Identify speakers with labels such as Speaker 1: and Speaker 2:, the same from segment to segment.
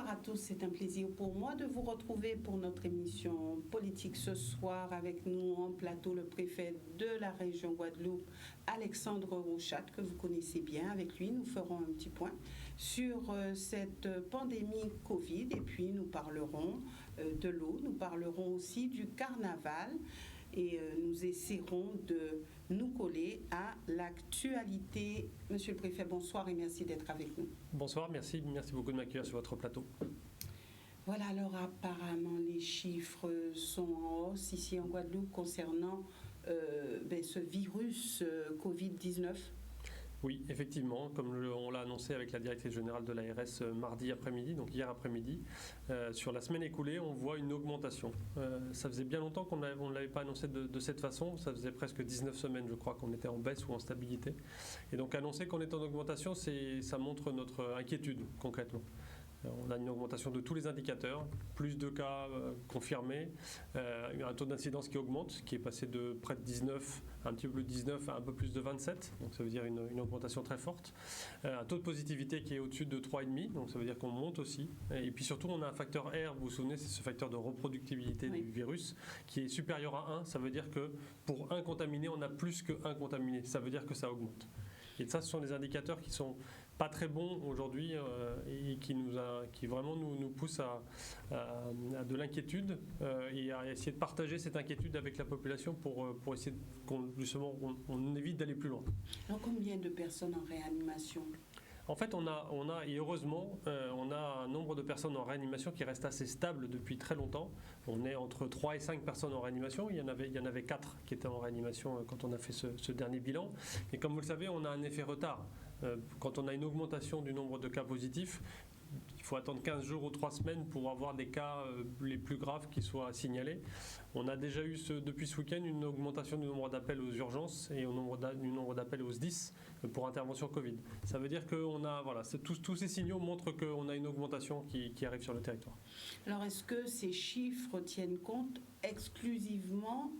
Speaker 1: Bonsoir à tous, c'est un plaisir pour moi de vous retrouver pour notre émission politique ce soir. Avec nous en plateau le préfet de la région Guadeloupe, Alexandre Rouchat, que vous connaissez bien. Avec lui, nous ferons un petit point sur cette pandémie Covid et puis nous parlerons de l'eau, nous parlerons aussi du carnaval. Et nous essaierons de nous coller à l'actualité. Monsieur le préfet, bonsoir et merci d'être avec nous.
Speaker 2: Bonsoir, merci beaucoup de m'accueillir sur votre plateau.
Speaker 1: Voilà, alors apparemment les chiffres sont en hausse ici en Guadeloupe concernant ce virus Covid-19.
Speaker 2: Oui, effectivement, comme on l'a annoncé avec la directrice générale de l'ARS mardi après-midi, donc hier après-midi, sur la semaine écoulée, on voit une augmentation. Ça faisait bien longtemps qu'on ne l'avait pas annoncé de cette façon, ça faisait presque 19 semaines, je crois, qu'on était en baisse ou en stabilité. Et donc annoncer qu'on est en augmentation, ça montre notre inquiétude concrètement. On a une augmentation de tous les indicateurs, plus de cas confirmés, un taux d'incidence qui augmente, qui est passé de près de 19, un petit peu plus de 19 à un peu plus de 27, donc ça veut dire une augmentation très forte. Un taux de positivité qui est au-dessus de 3,5, donc ça veut dire qu'on monte aussi. Et puis surtout, on a un facteur R, vous vous souvenez, c'est ce facteur de reproductibilité du virus, qui est supérieur à 1, ça veut dire que pour un contaminé, on a plus qu'un contaminé, ça veut dire que ça augmente. Et ça, ce sont des indicateurs qui sont pas très bons aujourd'hui et qui vraiment nous poussent à de l'inquiétude et à essayer de partager cette inquiétude avec la population pour essayer justement on évite d'aller plus loin.
Speaker 1: Alors combien de personnes en réanimation ?
Speaker 2: En fait, on a et heureusement, on a un nombre de personnes en réanimation qui reste assez stable depuis très longtemps. On est entre 3 et 5 personnes en réanimation. Il y en avait 4 qui étaient en réanimation quand on a fait ce dernier bilan. Et comme vous le savez, on a un effet retard. Quand on a une augmentation du nombre de cas positifs, il faut attendre 15 jours ou 3 semaines pour avoir des cas les plus graves qui soient signalés. On a déjà eu depuis ce week-end une augmentation du nombre d'appels aux urgences et du nombre d'appels aux SDIS pour intervention Covid. Ça veut dire que tous ces signaux montrent qu'on a une augmentation qui arrive sur le territoire.
Speaker 1: Alors est-ce que ces chiffres tiennent compte exclusivement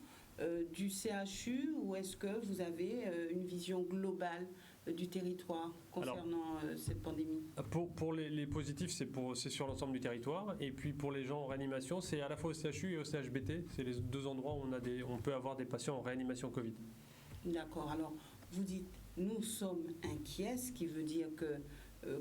Speaker 1: du CHU ou est-ce que vous avez une vision globale du territoire concernant cette pandémie ?
Speaker 2: Pour les positifs, c'est sur l'ensemble du territoire. Et puis pour les gens en réanimation, c'est à la fois au CHU et au CHBT. C'est les deux endroits où on peut avoir des patients en réanimation Covid.
Speaker 1: D'accord. Alors, vous dites, nous sommes inquiets, ce qui veut dire que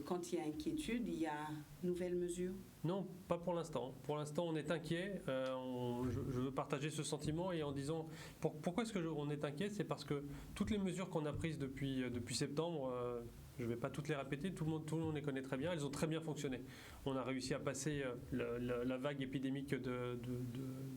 Speaker 1: quand il y a inquiétude, il y a nouvelles mesures ?
Speaker 2: Non, pas pour l'instant. Pour l'instant, on est inquiet. Je veux partager ce sentiment et en disant pourquoi est-ce qu'on est inquiet ? C'est parce que toutes les mesures qu'on a prises depuis septembre, je ne vais pas toutes les répéter, tout le monde les connaît très bien, elles ont très bien fonctionné. On a réussi à passer la vague épidémique de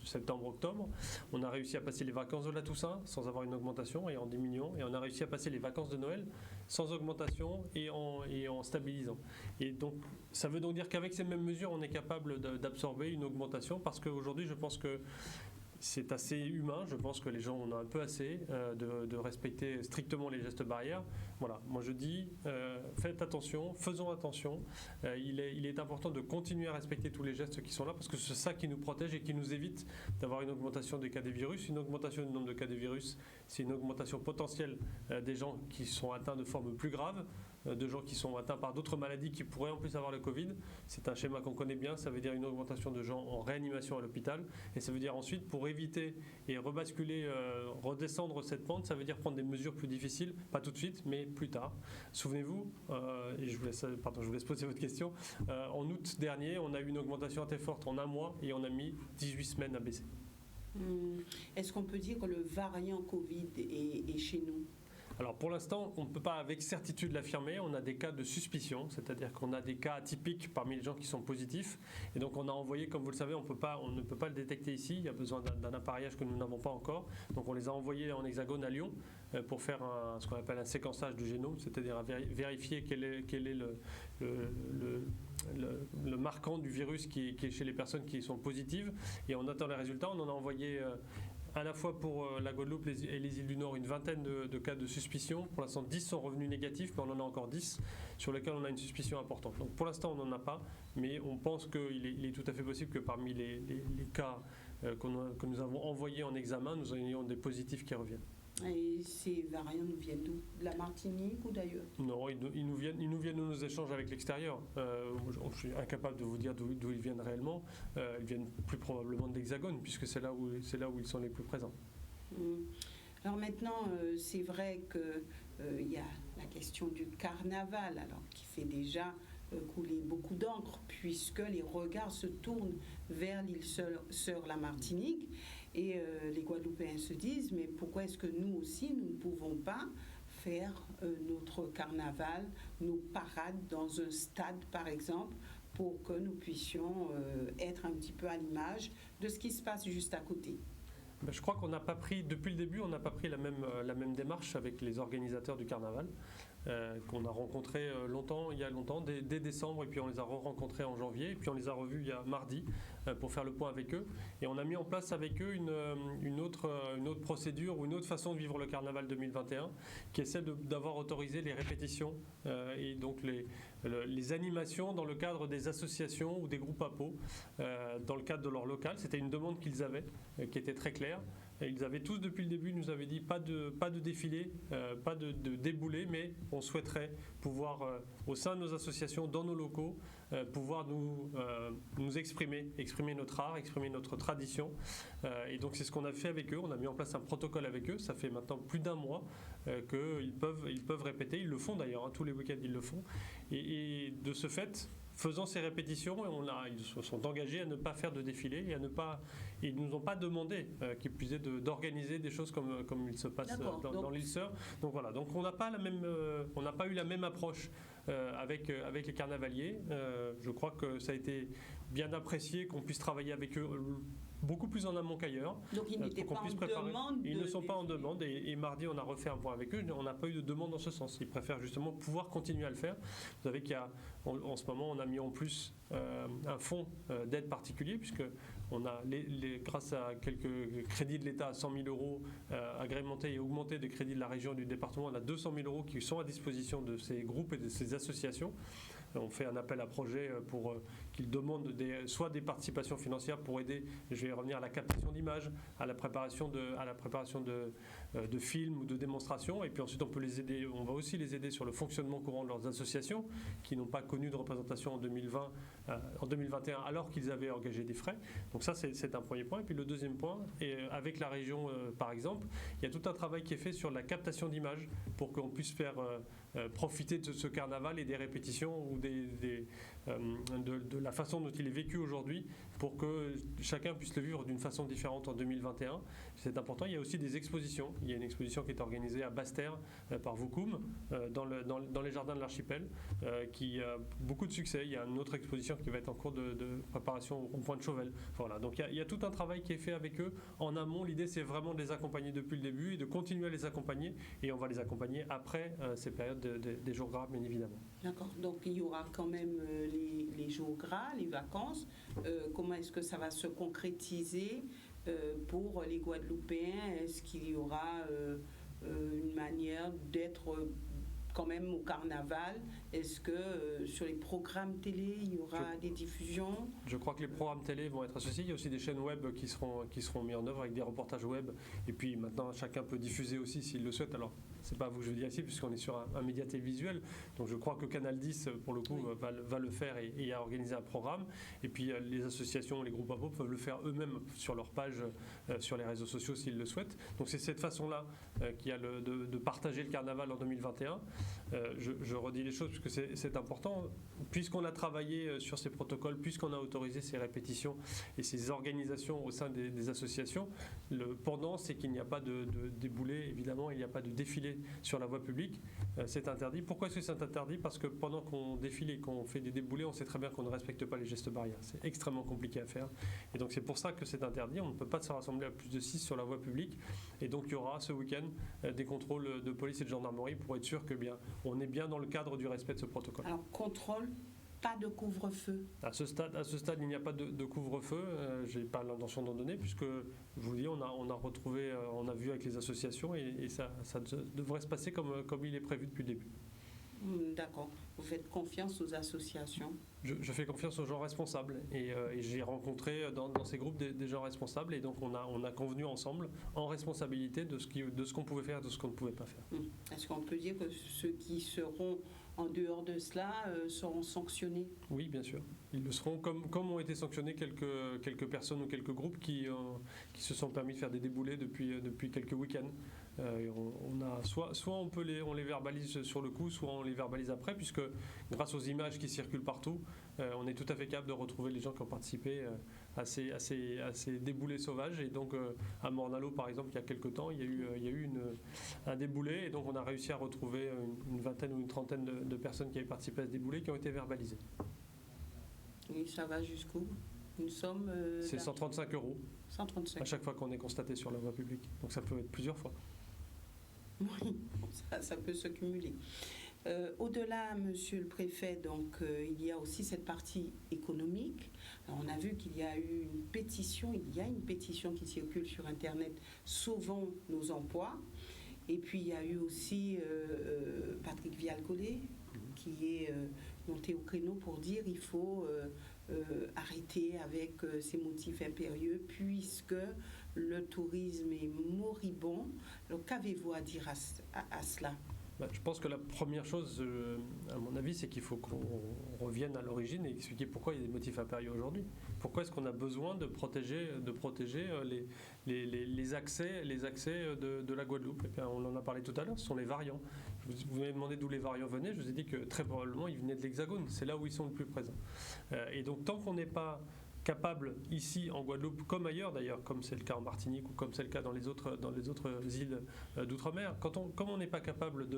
Speaker 2: septembre-octobre. On a réussi à passer les vacances de la Toussaint sans avoir une augmentation et en diminuant. Et on a réussi à passer les vacances de Noël sans augmentation et en stabilisant. Et donc, ça veut donc dire qu'avec ces mêmes mesures, on est capable d'absorber une augmentation parce qu'aujourd'hui, je pense que c'est assez humain, je pense que les gens en ont un peu assez de respecter strictement les gestes barrières. Voilà, moi je dis, faites attention, faisons attention. Il est important de continuer à respecter tous les gestes qui sont là parce que c'est ça qui nous protège et qui nous évite d'avoir une augmentation des cas des virus. Une augmentation du nombre de cas des virus, c'est une augmentation potentielle des gens qui sont atteints de formes plus graves, de gens qui sont atteints par d'autres maladies qui pourraient en plus avoir le Covid. C'est un schéma qu'on connaît bien, ça veut dire une augmentation de gens en réanimation à l'hôpital et ça veut dire ensuite pour éviter et rebasculer, redescendre cette pente, ça veut dire prendre des mesures plus difficiles, pas tout de suite, mais plus tard. Souvenez-vous, et je vous laisse poser votre question, en août dernier, on a eu une augmentation assez forte en un mois et on a mis 18 semaines à baisser.
Speaker 1: Est-ce qu'on peut dire que le variant Covid est chez nous ?
Speaker 2: Alors pour l'instant, on ne peut pas avec certitude l'affirmer, on a des cas de suspicion, c'est-à-dire qu'on a des cas atypiques parmi les gens qui sont positifs, et donc on a envoyé, comme vous le savez, on ne peut pas le détecter ici, il y a besoin d'un appareillage que nous n'avons pas encore, donc on les a envoyés en hexagone à Lyon pour faire ce qu'on appelle un séquençage du génome, c'est-à-dire vérifier quel est le marquant du virus qui est chez les personnes qui sont positives, et on attend les résultats. On en a envoyé à la fois pour la Guadeloupe et les îles du Nord une vingtaine de cas de suspicion. Pour l'instant 10 sont revenus négatifs, mais on en a encore 10 sur lesquels on a une suspicion importante. Donc pour l'instant on n'en a pas, mais on pense qu'il est tout à fait possible que parmi les cas que nous avons envoyés en examen, nous ayons des positifs qui reviennent.
Speaker 1: Et ces variants nous viennent d'où? De la Martinique ou d'ailleurs?
Speaker 2: Non, ils nous viennent de nos échanges avec l'extérieur. Je suis incapable de vous dire d'où ils viennent réellement. Ils viennent plus probablement de l'Hexagone, puisque c'est là où ils sont les plus présents.
Speaker 1: Alors maintenant, c'est vrai qu'il y a la question du carnaval, alors qui fait déjà couler beaucoup d'encre, puisque les regards se tournent vers l'île Sœur, la Martinique, et les Guadeloupéens se disent, mais pourquoi est-ce que nous aussi, nous ne pouvons pas faire notre carnaval, nos parades dans un stade, par exemple, pour que nous puissions être un petit peu à l'image de ce qui se passe juste à côté?
Speaker 2: Je crois qu'on n'a pas pris, depuis le début, on n'a pas pris la même démarche avec les organisateurs du carnaval, qu'on a rencontrés il y a longtemps, dès décembre, et puis on les a re-rencontrés en janvier, et puis on les a revus il y a mardi pour faire le point avec eux. Et on a mis en place avec eux une autre procédure ou une autre façon de vivre le carnaval 2021, qui est celle d'avoir autorisé les répétitions et donc les animations dans le cadre des associations ou des groupes APO, dans le cadre de leur local. C'était une demande qu'ils avaient, qui était très claire. Et ils avaient tous, depuis le début, nous avaient dit pas de défilé, pas de déboulé, mais on souhaiterait pouvoir, au sein de nos associations, dans nos locaux, pouvoir nous exprimer notre art, exprimer notre tradition. Et donc c'est ce qu'on a fait avec eux. On a mis en place un protocole avec eux. Ça fait maintenant plus d'un mois qu'ils peuvent répéter. Ils le font d'ailleurs, hein, tous les week-ends ils le font. Et de ce fait, faisant ces répétitions, ils se sont engagés à ne pas faire de défilé et ils ne nous ont pas demandé, qui plus est, d'organiser des choses comme il se passe dans l'île Sœur. Donc voilà, donc on n'a pas eu la même approche avec les carnavaliers. Je crois que ça a été bien apprécié qu'on puisse travailler avec eux beaucoup plus en amont qu'ailleurs.
Speaker 1: Donc ils n'étaient pas en demande.
Speaker 2: Ils ne sont pas en demande et mardi on a refait un point avec eux. On n'a pas eu de demande dans ce sens. Ils préfèrent justement pouvoir continuer à le faire. Vous savez qu'en ce moment on a mis en plus un fonds d'aide particulier puisque on a grâce à quelques crédits de l'État à 100 000 euros agrémentés et augmentés des crédits de la région et du département. On a 200 000 euros qui sont à disposition de ces groupes et de ces associations. On fait un appel à projet pour qu'ils demandent soit des participations financières pour aider, je vais revenir à la captation d'images, à la préparation de films ou de démonstrations, et puis ensuite on va aussi les aider sur le fonctionnement courant de leurs associations qui n'ont pas connu de représentation en 2021 alors qu'ils avaient engagé des frais. Donc ça c'est un premier point. Et puis le deuxième point, et avec la région par exemple, il y a tout un travail qui est fait sur la captation d'images pour qu'on puisse faire profiter de ce carnaval et des répétitions ou de la façon dont il est vécu aujourd'hui pour que chacun puisse le vivre d'une façon différente en 2021. C'est important. Il y a aussi des expositions. Il y a une exposition qui est organisée à Basse-Terre par Vaucoum dans les jardins de l'archipel qui a beaucoup de succès. Il y a une autre exposition qui va être en cours de préparation au point de Chauvel. Voilà. Donc il y a tout un travail qui est fait avec eux en amont. L'idée c'est vraiment de les accompagner depuis le début et de continuer à les accompagner et on va les accompagner après ces périodes des jours gras bien évidemment.
Speaker 1: D'accord. Donc il y aura quand même les jours gras, les vacances. Comment est-ce que ça va se concrétiser pour les Guadeloupéens? Est-ce qu'il y aura une manière d'être quand même au carnaval? Est-ce que sur les programmes télé, il y aura des diffusions?
Speaker 2: Je crois que les programmes télé vont être associés. Il y a aussi des chaînes web qui seront mis en œuvre avec des reportages web. Et puis maintenant, chacun peut diffuser aussi s'il le souhaite. Alors, c'est pas à vous que je veux dire ici, puisqu'on est sur un média télévisuel. Donc je crois que Canal 10, pour le coup, va le faire et a organisé un programme. Et puis les associations, les groupes APO peuvent le faire eux-mêmes sur leur page, sur les réseaux sociaux s'ils le souhaitent. Donc c'est cette façon-là qu'il y a de partager le carnaval en 2021. Je redis les choses puisque c'est important. Puisqu'on a travaillé sur ces protocoles, puisqu'on a autorisé ces répétitions et ces organisations au sein des associations, le pendant, c'est qu'il n'y a pas de déboulé, évidemment, il n'y a pas de défilé sur la voie publique. C'est interdit. Pourquoi est-ce que c'est interdit? Parce que pendant qu'on défile et qu'on fait des déboulés, on sait très bien qu'on ne respecte pas les gestes barrières. C'est extrêmement compliqué à faire. Et donc c'est pour ça que c'est interdit. On ne peut pas se rassembler à plus de 6 sur la voie publique. Et donc il y aura ce week-end des contrôles de police et de gendarmerie pour être sûr que on est bien dans le cadre du respect de ce protocole.
Speaker 1: Alors contrôle, pas de couvre-feu? À ce
Speaker 2: stade, il n'y a pas de couvre-feu. Je n'ai pas l'intention d'en donner puisque, je vous dis, on a vu avec les associations et ça devrait se passer comme il est prévu depuis le début.
Speaker 1: D'accord. Vous faites confiance aux associations?
Speaker 2: Je fais confiance aux gens responsables et j'ai rencontré dans ces groupes des gens responsables et donc on a convenu ensemble en responsabilité de ce qu'on pouvait faire et de ce qu'on ne pouvait pas faire.
Speaker 1: Est-ce qu'on peut dire que ceux qui seront en dehors de cela seront sanctionnés?
Speaker 2: Oui, bien sûr. Ils le seront, comme ont été sanctionnés quelques personnes ou quelques groupes qui se sont permis de faire des déboulés depuis quelques week-ends. Soit on les verbalise sur le coup, soit on les verbalise après, puisque grâce aux images qui circulent partout, on est tout à fait capable de retrouver les gens qui ont participé à ces déboulés sauvages. Et donc à Morne-à-l'Eau, par exemple, il y a quelques temps, il y a eu un déboulé, et donc on a réussi à retrouver une vingtaine ou une trentaine de personnes qui avaient participé à ce déboulé qui ont été verbalisées.
Speaker 1: Et ça va jusqu'où? Une somme
Speaker 2: c'est 135 €
Speaker 1: 135
Speaker 2: à chaque fois qu'on est constaté sur la voie publique. Donc ça peut être plusieurs fois.
Speaker 1: Oui, ça peut se cumuler. Au-delà, monsieur le préfet, donc, il y a aussi cette partie économique. Alors, on a vu qu'il y a eu une pétition, qui circule sur Internet, Sauvons nos emplois. Et puis il y a eu aussi Patrick Vial-Collet qui est monté au créneau pour dire qu'il faut arrêter avec ces motifs impérieux puisque le tourisme est moribond. Alors qu'avez-vous à dire à cela?
Speaker 2: Je pense que la première chose, à mon avis, c'est qu'il faut qu'on revienne à l'origine et expliquer pourquoi il y a des motifs impérieux aujourd'hui. Pourquoi est-ce qu'on a besoin de protéger les accès de la Guadeloupe? Et bien, on en a parlé tout à l'heure, ce sont les variants. Vous m'avez demandé d'où les variants venaient, je vous ai dit que très probablement ils venaient de l'Hexagone, c'est là où ils sont le plus présents. Et donc tant qu'on n'est pas capable ici en Guadeloupe, comme ailleurs d'ailleurs, comme c'est le cas en Martinique ou comme c'est le cas dans les autres îles d'outre-mer, comme on n'est pas capable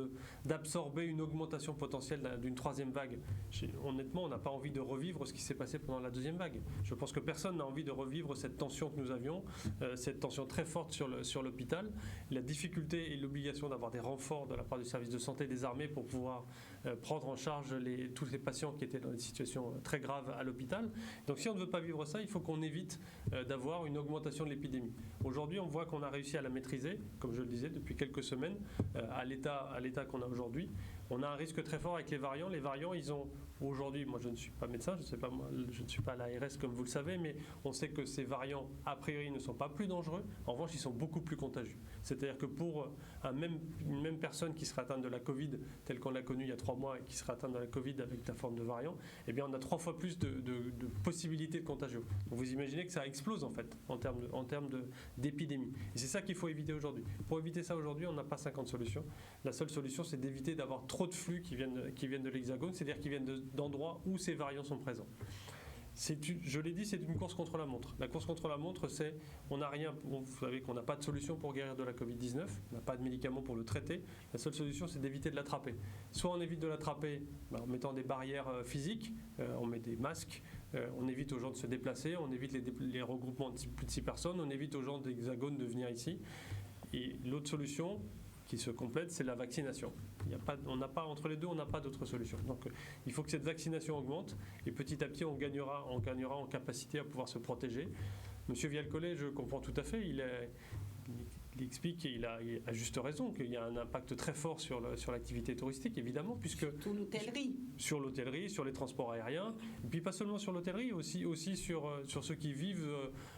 Speaker 2: d'absorber une augmentation potentielle d'une troisième vague, honnêtement on n'a pas envie de revivre ce qui s'est passé pendant la deuxième vague. Je pense que personne n'a envie de revivre cette tension que nous avions, cette tension très forte sur l'hôpital, la difficulté et l'obligation d'avoir des renforts de la part du service de santé des armées pour pouvoir prendre en charge tous les patients qui étaient dans des situations très graves à l'hôpital. Donc si on ne veut pas vivre ça, il faut qu'on évite d'avoir une augmentation de l'épidémie. Aujourd'hui, on voit qu'on a réussi à la maîtriser, comme je le disais, depuis quelques semaines, à l'état qu'on a aujourd'hui. On a un risque très fort avec les variants. Les variants, ils ont aujourd'hui, moi je ne suis pas médecin, je ne suis pas à l'ARS comme vous le savez, mais on sait que ces variants, a priori, ne sont pas plus dangereux. En revanche, ils sont beaucoup plus contagieux. C'est-à-dire que pour une même personne qui serait atteinte de la Covid, telle qu'on l'a connue il y a 3 mois, et qui serait atteinte de la Covid avec la forme de variant, eh bien on a 3 fois plus de possibilités de contagion. Donc vous imaginez que ça explose en fait, en termes d'épidémie. Et c'est ça qu'il faut éviter aujourd'hui. Pour éviter ça aujourd'hui, on n'a pas 50 solutions. La seule solution, c'est d'éviter d'avoir trop de flux qui viennent de l'Hexagone, c'est-à-dire qui viennent d'endroits où ces variants sont présents. Je l'ai dit, c'est une course contre la montre. La course contre la montre, c'est, on n'a rien, vous savez qu'on n'a pas de solution pour guérir de la Covid-19, on n'a pas de médicaments pour le traiter. La seule solution, c'est d'éviter de l'attraper. Soit on évite de l'attraper en mettant des barrières physiques, on met des masques, on évite aux gens de se déplacer, on évite les regroupements de plus de 6 personnes, on évite aux gens d'Hexagone de venir ici. Et l'autre solution qui se complète, c'est la vaccination. Entre les deux, on n'a pas d'autre solution. Donc il faut que cette vaccination augmente et petit à petit, on gagnera en capacité à pouvoir se protéger. Monsieur Vial-Collet, je comprends tout à fait, il explique, et il a à juste raison, qu'il y a un impact très fort sur l'activité touristique, évidemment, puisque sur l'hôtellerie, sur les transports aériens, et puis pas seulement sur l'hôtellerie, aussi sur ceux qui vivent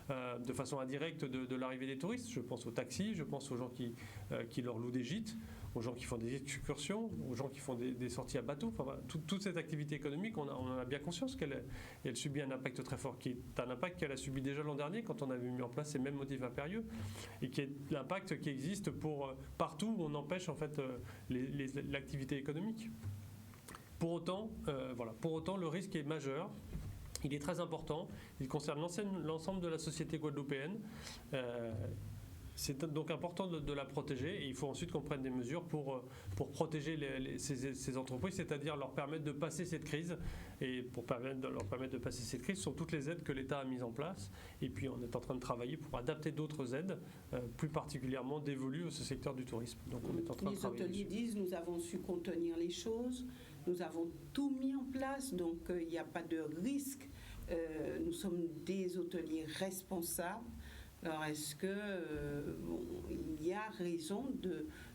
Speaker 2: de façon indirecte de l'arrivée des touristes. Je pense aux taxis, je pense aux gens qui leur louent des gîtes, aux gens qui font des excursions, aux gens qui font des sorties à bateau. Enfin, voilà, toute cette activité économique, on en a bien conscience qu'elle subit un impact très fort, qui est un impact qu'elle a subi déjà l'an dernier quand on avait mis en place ces mêmes motifs impérieux, et qui est l'impact qui existe partout où on empêche en fait l'activité économique. Pour autant, le risque est majeur. Il est très important. Il concerne l'ensemble de la société guadeloupéenne. C'est donc important de la protéger et il faut ensuite qu'on prenne des mesures pour protéger ces entreprises, c'est-à-dire leur permettre de passer cette crise. Et pour leur permettre de passer cette crise, ce sont toutes les aides que l'État a mises en place. Et puis on est en train de travailler pour adapter d'autres aides, plus particulièrement dévolues à ce secteur du tourisme. Donc on est en train de travailler
Speaker 1: dessus. Les hôteliers disent nous avons su contenir les choses, nous avons tout mis en place, donc il n'y a pas de risque. Nous sommes des hôteliers responsables. Alors, est-ce que il y a raison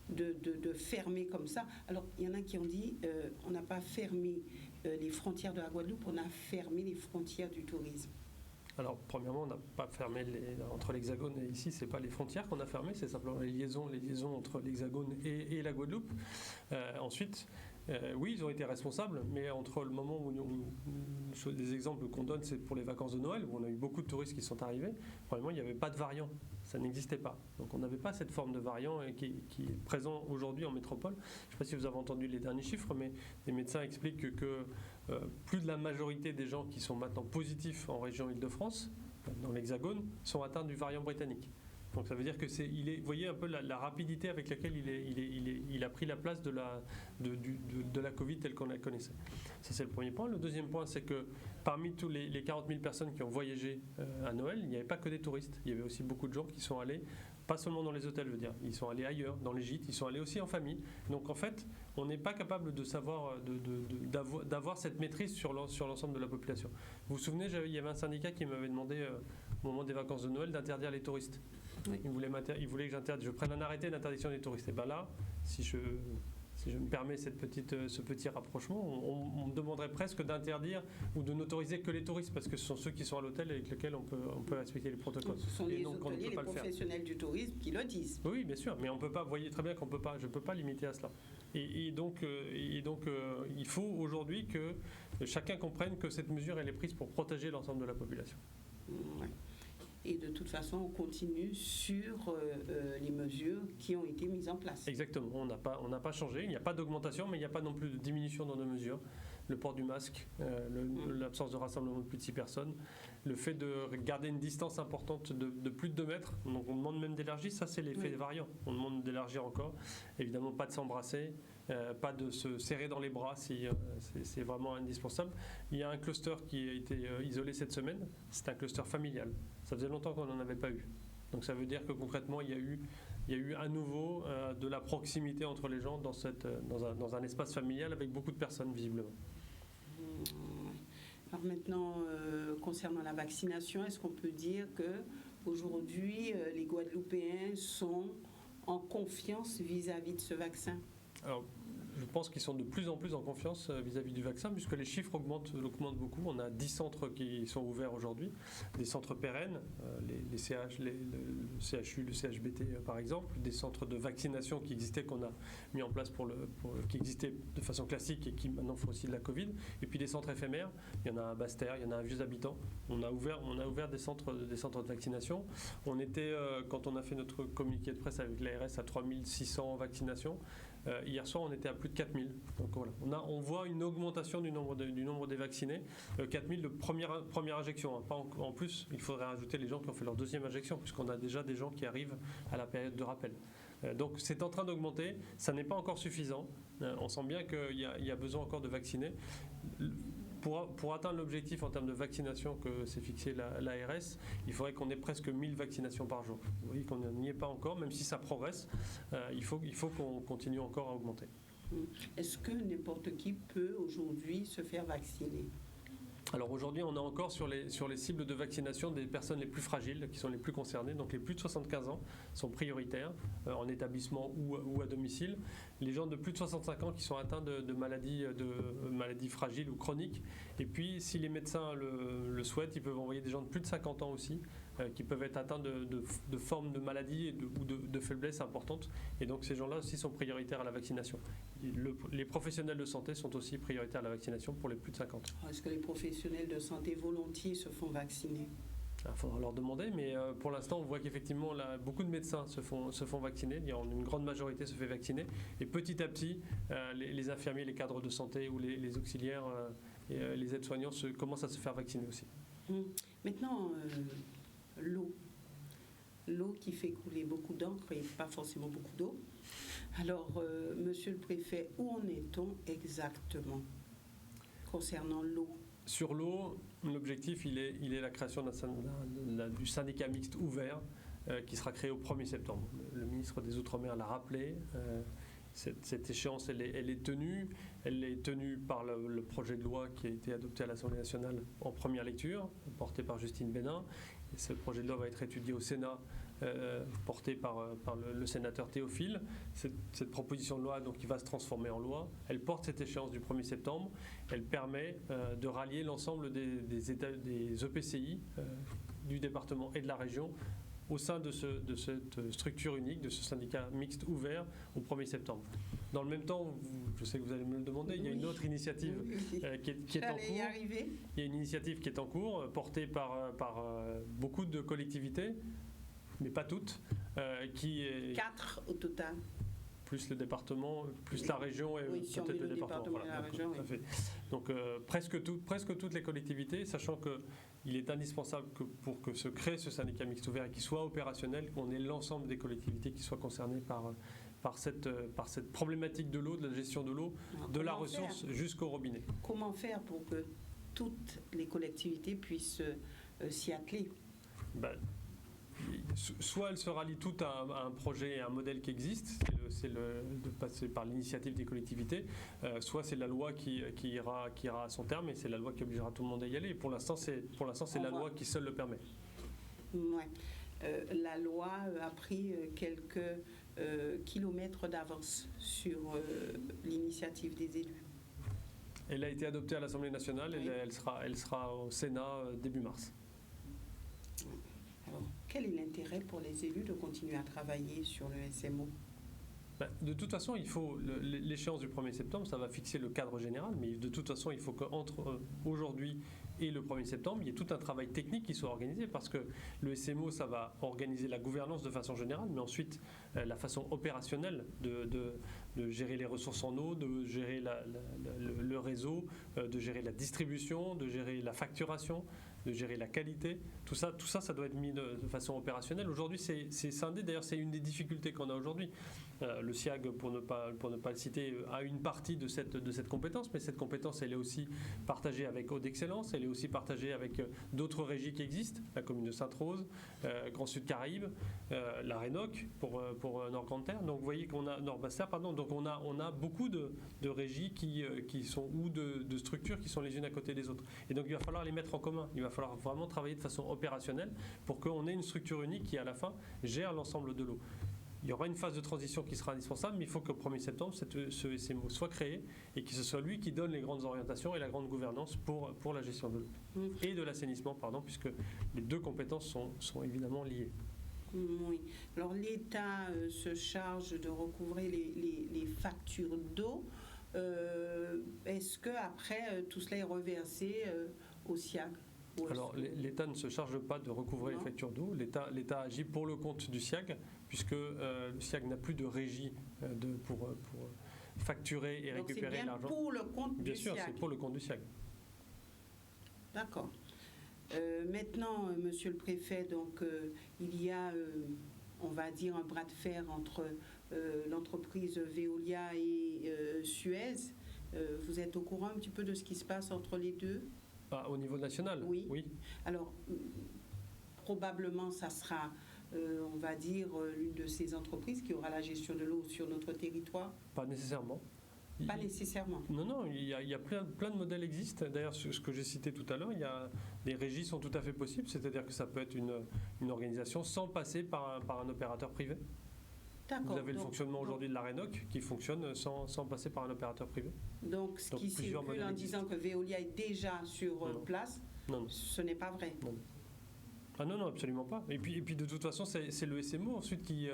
Speaker 1: de fermer comme ça? Alors, il y en a qui ont dit on n'a pas fermé les frontières de la Guadeloupe, on a fermé les frontières du tourisme.
Speaker 2: Alors, premièrement, on n'a pas fermé entre l'Hexagone et ici, c'est pas les frontières qu'on a fermées, c'est simplement les liaisons entre l'Hexagone et la Guadeloupe. Ensuite, oui, ils ont été responsables, mais entre le moment où des exemples qu'on donne, c'est pour les vacances de Noël, où on a eu beaucoup de touristes qui sont arrivés. Premièrement, il n'y avait pas de variant, ça n'existait pas. Donc on n'avait pas cette forme de variant qui est présent aujourd'hui en métropole. Je ne sais pas si vous avez entendu les derniers chiffres, mais les médecins expliquent que plus de la majorité des gens qui sont maintenant positifs en région Île-de-France, dans l'Hexagone, sont atteints du variant britannique. Donc ça veut dire que vous voyez un peu la rapidité avec laquelle il a pris la place de la Covid telle qu'on la connaissait. Ça c'est le premier point. Le deuxième point, c'est que parmi tous les 40 000 personnes qui ont voyagé à Noël, il n'y avait pas que des touristes. Il y avait aussi beaucoup de gens qui sont allés, pas seulement dans les hôtels, je veux dire, ils sont allés ailleurs, dans les gîtes, ils sont allés aussi en famille. Donc en fait, on n'est pas capable de savoir, d'avoir cette maîtrise sur l'ensemble de la population. Vous vous souvenez, il y avait un syndicat qui m'avait demandé au moment des vacances de Noël d'interdire les touristes. Oui. Il voulait que je prenne un arrêté d'interdiction des touristes. Et bien là, si je me permets ce petit rapprochement, on me demanderait presque d'interdire ou de n'autoriser que les touristes, parce que ce sont ceux qui sont à l'hôtel avec lesquels on peut respecter les protocoles.
Speaker 1: Ce sont les hôteliers, les professionnels du tourisme qui le disent.
Speaker 2: Oui, bien sûr, mais on peut pas. Vous voyez très bien qu'on peut pas. Je peux pas limiter à cela. Et donc, il faut aujourd'hui que chacun comprenne que cette mesure elle est prise pour protéger l'ensemble de la population.
Speaker 1: Ouais. Et de toute façon, on continue sur les mesures qui ont été mises en place.
Speaker 2: Exactement, on n'a pas changé, il n'y a pas d'augmentation, mais il n'y a pas non plus de diminution dans nos mesures. Le port du masque, l'absence de rassemblement de plus de 6 personnes, le fait de garder une distance importante de plus de 2 mètres, donc on demande même d'élargir, ça c'est l'effet variant, on demande d'élargir encore, évidemment pas de s'embrasser, pas de se serrer dans les bras si c'est vraiment indispensable. Il y a un cluster qui a été isolé cette semaine, c'est un cluster familial. Ça faisait longtemps qu'on n'en avait pas eu. Donc ça veut dire que concrètement, il y a eu à nouveau de la proximité entre les gens dans un espace familial avec beaucoup de personnes visiblement.
Speaker 1: Alors maintenant, concernant la vaccination, est-ce qu'on peut dire qu'aujourd'hui, les Guadeloupéens sont en confiance vis-à-vis de ce vaccin?
Speaker 2: Alors, je pense qu'ils sont de plus en plus en confiance vis-à-vis du vaccin, puisque les chiffres augmentent beaucoup. On a 10 centres qui sont ouverts aujourd'hui, des centres pérennes, les CH, le CHU, le CHBT par exemple, des centres de vaccination qui existaient, qu'on a mis en place qui existaient de façon classique et qui maintenant font aussi de la Covid, et puis des centres éphémères. Il y en a à Basse-Terre, il y en a à Vieux-Habitants. On a ouvert des centres de vaccination. On était, quand on a fait notre communiqué de presse avec l'ARS, à 3600 vaccinations. Hier soir, on était à plus de 4000. Donc voilà, on voit une augmentation du nombre des vaccinés. 4000 de première injection. Hein. Pas en plus, il faudrait rajouter les gens qui ont fait leur deuxième injection, puisqu'on a déjà des gens qui arrivent à la période de rappel. Donc c'est en train d'augmenter. Ça n'est pas encore suffisant. On sent bien qu'il y a besoin encore de vacciner. Pour atteindre l'objectif en termes de vaccination que s'est fixé l'ARS, il faudrait qu'on ait presque 1000 vaccinations par jour. Vous voyez qu'on n'y est pas encore, même si ça progresse, il faut qu'on continue encore à augmenter.
Speaker 1: Est-ce que n'importe qui peut aujourd'hui se faire vacciner ?
Speaker 2: Alors aujourd'hui, on est encore sur les cibles de vaccination des personnes les plus fragiles, qui sont les plus concernées. Donc les plus de 75 ans sont prioritaires en établissement ou à domicile. Les gens de plus de 65 ans qui sont atteints de maladies fragiles ou chroniques. Et puis, si les médecins le souhaitent, ils peuvent envoyer des gens de plus de 50 ans aussi, qui peuvent être atteints de formes de maladies ou de faiblesses importantes. Et donc ces gens-là aussi sont prioritaires à la vaccination. Les professionnels de santé sont aussi prioritaires à la vaccination pour les plus de 50 ans.
Speaker 1: Est-ce que les professionnels de santé volontiers se font vacciner ?
Speaker 2: Il faudra leur demander, mais pour l'instant, on voit qu'effectivement, là, beaucoup de médecins se font vacciner. Une grande majorité se fait vacciner. Et petit à petit, les infirmiers, les cadres de santé ou les auxiliaires et les aides-soignants commencent à se faire vacciner aussi.
Speaker 1: Maintenant, l'eau qui fait couler beaucoup d'encre et pas forcément beaucoup d'eau. Alors, monsieur le préfet, où en est-on exactement concernant l'eau ?
Speaker 2: Sur l'eau, l'objectif, il est la création du syndicat mixte ouvert qui sera créé au 1er septembre. Le ministre des Outre-mer l'a rappelé. cette échéance, elle est tenue. Elle est tenue par le projet de loi qui a été adopté à l'Assemblée nationale en première lecture, porté par Justine Bénin. Et ce projet de loi va être étudié au Sénat, porté par le sénateur Théophile. Cette proposition de loi, donc, qui va se transformer en loi, elle porte cette échéance du 1er septembre. Elle permet de rallier l'ensemble des EPCI du département et de la région au sein de cette structure unique, de ce syndicat mixte ouvert au 1er septembre. Dans le même temps, je sais que vous allez me le demander, il y a une autre initiative qui est en cours. Il y a une initiative qui est en cours, portée par beaucoup de collectivités, mais pas toutes.
Speaker 1: 4 au total.
Speaker 2: Plus le département, plus la région et peut-être le département. Voilà,
Speaker 1: région,
Speaker 2: tout à fait. Donc presque toutes les collectivités, sachant qu'il est indispensable pour que se crée ce syndicat mixte ouvert et qu'il soit opérationnel, qu'on ait l'ensemble des collectivités qui soient concernées par cette problématique de l'eau, de la gestion de l'eau, de la ressource jusqu'au robinet.
Speaker 1: Comment faire pour que toutes les collectivités puissent s'y atteler?
Speaker 2: Soit elles se rallient toutes à un projet et un modèle qui existe, c'est de passer par l'initiative des collectivités, soit c'est la loi qui ira à son terme et c'est la loi qui obligera tout le monde à y aller. Et pour l'instant, c'est la loi qui seule le permet.
Speaker 1: Ouais. La loi a pris quelques kilomètres d'avance sur l'initiative des élus.
Speaker 2: Elle a été adoptée à l'Assemblée nationale et elle sera au Sénat début mars.
Speaker 1: Alors, quel est l'intérêt pour les élus de continuer à travailler sur le SMO?
Speaker 2: De toute façon, il faut l'échéance du 1er septembre, ça va fixer le cadre général, mais de toute façon, il faut qu'entre aujourd'hui et le 1er septembre, il y ait tout un travail technique qui soit organisé, parce que le SMO, ça va organiser la gouvernance de façon générale, mais ensuite la façon opérationnelle de gérer les ressources en eau, de gérer le réseau, de gérer la distribution, de gérer la facturation, de gérer la qualité. Tout ça, ça doit être mis de façon opérationnelle. Aujourd'hui, c'est scindé. D'ailleurs, c'est une des difficultés qu'on a aujourd'hui. Le SIAG, pour ne pas le citer, a une partie de cette compétence, mais cette compétence, elle est aussi partagée avec Eau d'Excellence, elle est aussi partagée avec d'autres régies qui existent, la commune de Sainte-Rose, Grand Sud Caraïbes, la Rénoc pour Nord-Grande-Terre. Donc, vous voyez qu'on a Nord-Basse-Terre, pardon. Donc, on a beaucoup de régies qui sont, ou de structures qui sont les unes à côté des autres. Et donc, il va falloir les mettre en commun. Il va falloir vraiment travailler de façon opérationnelle pour qu'on ait une structure unique qui, à la fin, gère l'ensemble de l'eau. Il y aura une phase de transition qui sera indispensable, mais il faut qu'au 1er septembre, ce SMO soit créé et que ce soit lui qui donne les grandes orientations et la grande gouvernance pour la gestion de l'eau. Et de l'assainissement, puisque les deux compétences sont évidemment liées.
Speaker 1: Oui. Alors l'État se charge de recouvrer les factures d'eau. Est-ce qu'après, tout cela est reversé au SIAG?
Speaker 2: Alors l'État ne se charge pas de recouvrer les factures d'eau. L'État agit pour le compte du SIAG, puisque le SIAG n'a plus de régie pour facturer et récupérer l'argent.
Speaker 1: C'est bien pour le compte du SIAG.
Speaker 2: Bien sûr, c'est pour le compte du SIAG.
Speaker 1: D'accord. Maintenant, Monsieur le Préfet, donc il y a, on va dire, un bras de fer entre l'entreprise Veolia et Suez. Vous êtes au courant un petit peu de ce qui se passe entre les deux?
Speaker 2: Au niveau national?
Speaker 1: Oui. Alors, probablement, ça sera, on va dire, l'une de ces entreprises qui aura la gestion de l'eau sur notre territoire?
Speaker 2: Pas nécessairement.
Speaker 1: Pas nécessairement.
Speaker 2: Non, il y a plein de modèles existent. D'ailleurs, ce que j'ai cité tout à l'heure, les régies sont tout à fait possibles, c'est-à-dire que ça peut être une organisation sans passer par un opérateur privé. Vous avez le fonctionnement aujourd'hui de la Rénoc qui fonctionne sans passer par un opérateur privé.
Speaker 1: Donc, ce qui circule en disant que Veolia est déjà sur place, ce n'est pas vrai.
Speaker 2: Non, absolument pas. Et puis de toute façon, c'est le SMO ensuite qui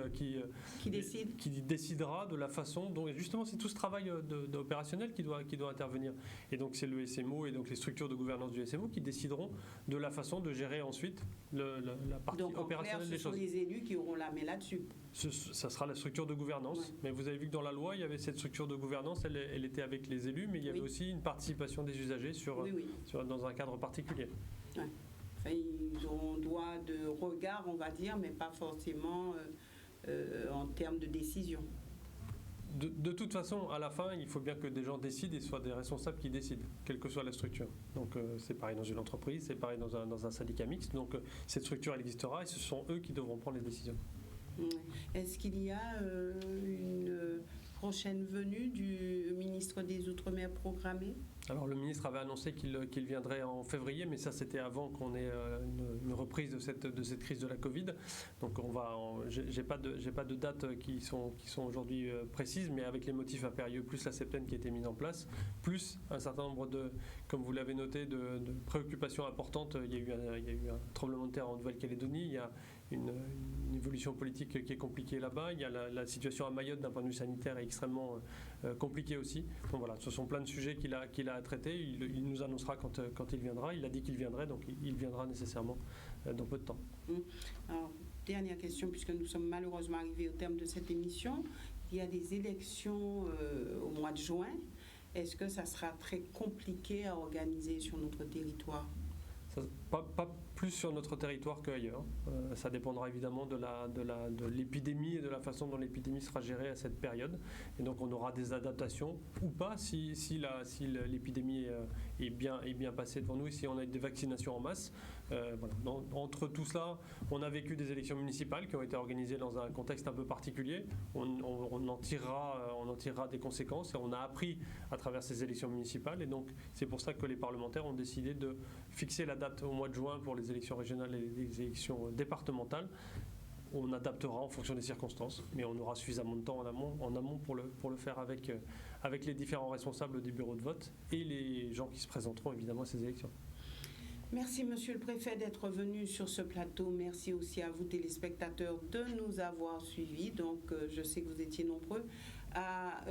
Speaker 2: décidera de la façon dont, justement, c'est tout ce travail opérationnel qui doit intervenir. Et donc c'est le SMO et donc les structures de gouvernance du SMO qui décideront de la façon de gérer ensuite la partie opérationnelle des choses.
Speaker 1: Donc ce sont les élus qui auront la main là-dessus.
Speaker 2: Ça sera la structure de gouvernance. Mais vous avez vu que dans la loi, il y avait cette structure de gouvernance, elle était avec les élus, mais il y avait aussi une participation des usagers dans un cadre particulier.
Speaker 1: Ouais. Enfin, ils auront droit de regard, on va dire, mais pas forcément en termes de décision.
Speaker 2: De toute façon, à la fin, il faut bien que des gens décident et soient des responsables qui décident, quelle que soit la structure. Donc c'est pareil dans une entreprise, c'est pareil dans un syndicat mixte. Donc cette structure, elle existera et ce sont eux qui devront prendre les décisions.
Speaker 1: Est-ce qu'il y a une prochaine venue du ministre des Outre-mer programmée?
Speaker 2: Alors le ministre avait annoncé qu'il viendrait en février, mais ça c'était avant qu'on ait une reprise de cette crise de la Covid. Donc j'ai pas de dates qui sont aujourd'hui précises, mais avec les motifs impérieux, plus la septaine qui a été mise en place, plus un certain nombre comme vous l'avez noté, de préoccupations importantes. Il y a eu un tremblement de terre en Nouvelle-Calédonie, il y a une évolution politique qui est compliquée là-bas. Il y a la situation à Mayotte d'un point de vue sanitaire est extrêmement compliquée aussi. Donc voilà, ce sont plein de sujets qu'il a à traiter. Il nous annoncera quand il viendra. Il a dit qu'il viendrait, donc il viendra nécessairement dans peu de temps.
Speaker 1: Alors, dernière question, puisque nous sommes malheureusement arrivés au terme de cette émission. Il y a des élections au mois de juin. Est-ce que ça sera très compliqué à organiser sur notre territoire?
Speaker 2: Pas plus sur notre territoire qu'ailleurs. Ça dépendra évidemment de l'épidémie et de la façon dont l'épidémie sera gérée à cette période. Et donc on aura des adaptations ou pas si l'épidémie est bien passée devant nous et si on a des vaccinations en masse. Voilà. Entre tout cela, on a vécu des élections municipales qui ont été organisées dans un contexte un peu particulier. On en tirera des conséquences et on a appris à travers ces élections municipales. Et donc c'est pour ça que les parlementaires ont décidé de fixer la date au mois de juin pour les élections régionales et les élections départementales. On adaptera en fonction des circonstances, mais on aura suffisamment de temps en amont pour le faire avec les différents responsables des bureaux de vote et les gens qui se présenteront évidemment à ces élections.
Speaker 1: Merci, Monsieur le Préfet, d'être venu sur ce plateau. Merci aussi à vous, téléspectateurs, de nous avoir suivis. Donc, je sais que vous étiez nombreux à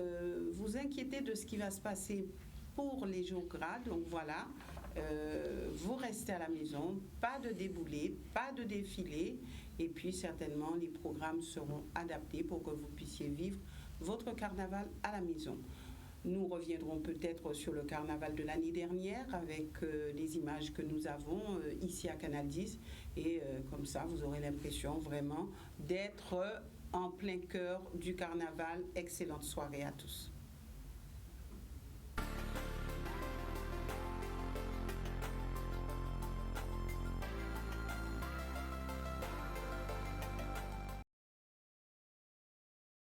Speaker 1: vous inquiéter de ce qui va se passer pour les jours gras. Donc, voilà, vous restez à la maison, pas de déboulé, pas de défilé. Et puis, certainement, les programmes seront adaptés pour que vous puissiez vivre votre carnaval à la maison. Nous reviendrons peut-être sur le carnaval de l'année dernière avec les images que nous avons ici à Canal 10 et comme ça vous aurez l'impression vraiment d'être en plein cœur du carnaval. Excellente soirée à tous.